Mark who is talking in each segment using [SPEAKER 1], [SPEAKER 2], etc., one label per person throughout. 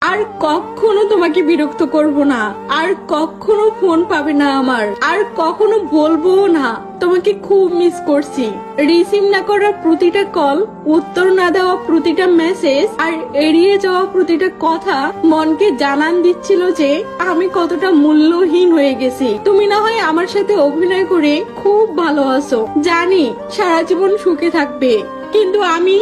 [SPEAKER 1] আর কখনো তোমাকে বিরক্ত করব না, আর কখনো ফোন পাবে না আমার, আর কখনো বলবো না তোমাকে খুব মিস করছি। রিসিভ না করা প্রতিটা কল, উত্তর না দেওয়া প্রতিটা মেসেজ, আর এড়িয়ে যাওয়া প্রতিটা কথা মনকে জানান দিচ্ছিল যে আমি কতটা মূল্যহীন হয়ে গেছি। তুমি না হয় আমার সাথে অভিনয় করে খুব ভালো আছো, জানি সারা জীবন সুখে থাকবে, কিন্তু আমি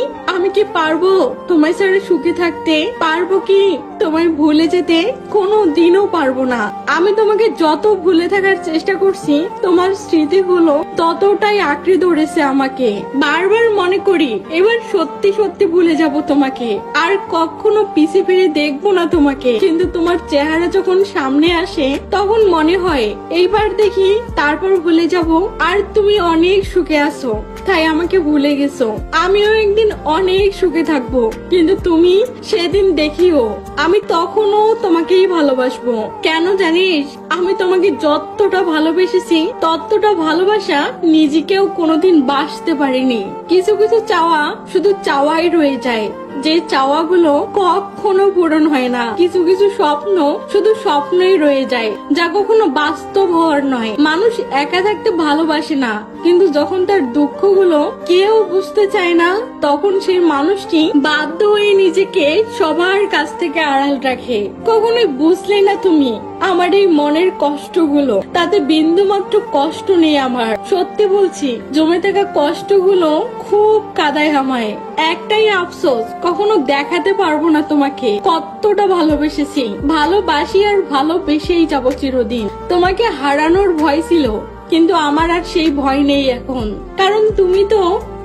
[SPEAKER 1] কি পারবো তোমার সাথে সুখে থাকতে? পারবো কি তোমায় ভুলে যেতে? কোনো দিনও পারবো না। আমি তোমাকে যত ভুলে থাকার চেষ্টা করছি, তোমার স্মৃতিগুলো ততটাই আঁকড়ে ধরেছে আমাকে। বারবার মনে করি এবার সত্যি সত্যি ভুলে যাব তোমাকে, আর কখনো পিছে ফিরে দেখবো না তোমাকে, কিন্তু তোমার চেহারা যখন সামনে আসে তখন মনে হয় এইবার দেখি, তারপর ভুলে যাব। আর তুমি অনেক সুখে আছো তাই আমাকে ভুলে গেছো। আমিও একদিন অনেক সুখে থাকবো, কিন্তু তুমি সেদিন দেখিও আমি তখনও তোমাকেই ভালোবাসবো। কেন জানিস, আমি তোমাকে যতটা ভালোবেসেছি ততটা ভালোবাসা নিজেকেও কোনোদিন বাসতে পারিনি। কিছু কিছু চাওয়া শুধু চাওয়াই রয়ে যায়, যে চাওয়াগুলো কখনো পূরণ হয় না। কিছু কিছু স্বপ্ন শুধু স্বপ্নই রয়ে যায়, যা কখনো বাস্তব হওয়ার নয়। মানুষ একা থাকতে ভালোবাসে না, কিন্তু যখন তার দুঃখগুলো কেউ বুঝতে চায় না, তখন সেই মানুষটি বাধ্য হয়ে নিজেকে সবার কাছ থেকে আড়াল রাখে। কখনোই বুঝলে না তুমি আমার এই মনের কষ্টগুলো, তাতে বিন্দু মাত্র কষ্ট নেই আমার। সত্যি বলছি, জমে থাকা কষ্টগুলো খুব কাঁদায় আমায়। একটাই আফসোস, কখনো দেখাতে পারবো না তোমাকে কতটা ভালোবেসেছি। ভালোবাসি আর ভালোবেসেই যাবো চিরদিন। তোমাকে হারানোর ভয় ছিল, কিন্তু আমার আর সেই ভয় নেই এখন, কারণ তুমি তো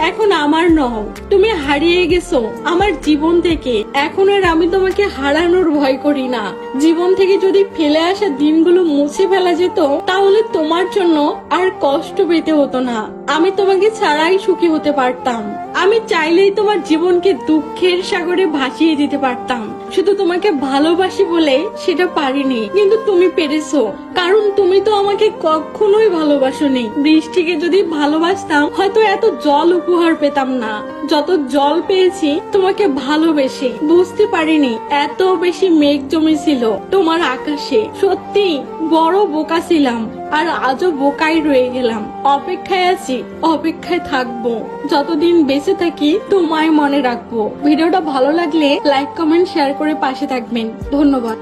[SPEAKER 1] এখন আমার নও। তুমি হারিয়ে গেছো আমার জীবন থেকে। এখন আর আমি তোমাকে হারানোর ভয় করি না। জীবন থেকে যদি ফেলে আসা দিনগুলো মুছে ফেলা যেত, তাহলে তোমার জন্য আর কষ্ট পেতে হতো না। আমি তোমাকে ছাড়াই সুখী হতে পারতাম। আমি চাইলেই তোমার জীবনকে দুঃখের সাগরে ভাসিয়ে দিতে পারতাম। শুধু তোমাকে ভালোবাসি বলে সেটা পারিনি, কিন্তু তুমি পেরেছো, কারণ তুমি তো আমাকে কখনোই ভালোবাসোনি। বৃষ্টিকে যদি ভালোবাসতাম হয়তো এত জল উপহার পেতাম না, যত জল পেয়েছি তোমাকে ভালোবেসে। বুঝতে পারিনি এত বেশি মেঘ জমেছিল তোমার আকাশে। সত্যি বড় বোকা ছিলাম, আর আজও বোকাই রয়ে গেলাম। অপেক্ষায় আছি, অপেক্ষায় থাকবো, যতদিন বেঁচে থাকি তোমায় মনে রাখবো। ভিডিওটা ভালো লাগলে লাইক, কমেন্ট, শেয়ার করে পাশে থাকবেন। ধন্যবাদ।